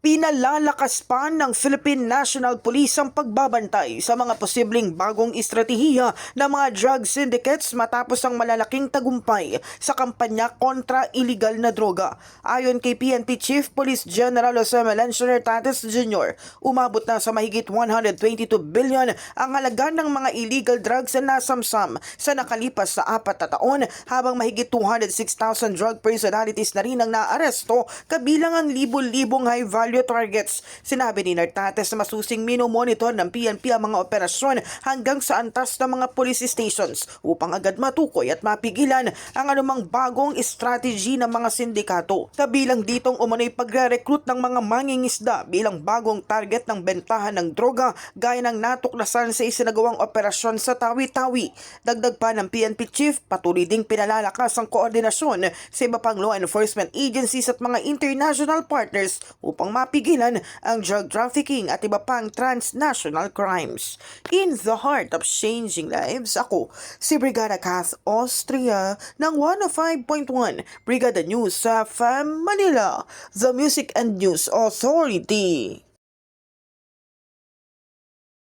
Pinalalakas pa ng Philippine National Police ang pagbabantay sa mga posibleng bagong estratehiya ng mga drug syndicates matapos ang malalaking tagumpay sa kampanya kontra iligal na droga. Ayon kay PNP Chief Police General Jose Melencio Hernandez Jr., umabot na sa mahigit 122 billion ang halaga ng mga illegal drugs na nasamsam sa nakalipas sa 4 na taon, habang mahigit 206,000 drug personalities na rin ang naaresto, kabilang ang libo-libong high-value targets. Sinabi ni Hernandez na masusing minomonitor ng PNP ang mga operasyon hanggang sa antas ng mga police stations upang agad matukoy at mapigilan ang anumang bagong strategy ng mga sindikato. Kabilang ditong umano'y pagre-recruit ng mga mangingisda bilang bagong target ng bentahan ng droga, gaya ng natuklasan sa isinagawang operasyon sa Tawi-Tawi. Dagdag pa ng PNP Chief, patuloy ding pinalalakas ang koordinasyon sa iba pang law enforcement agencies at mga international partners upang mapigilan ang drug trafficking at iba pang transnational crimes. In the heart of changing lives, ako si Brigada Kath Austria ng 105.1 Brigada News sa FM Manila, the Music and News Authority.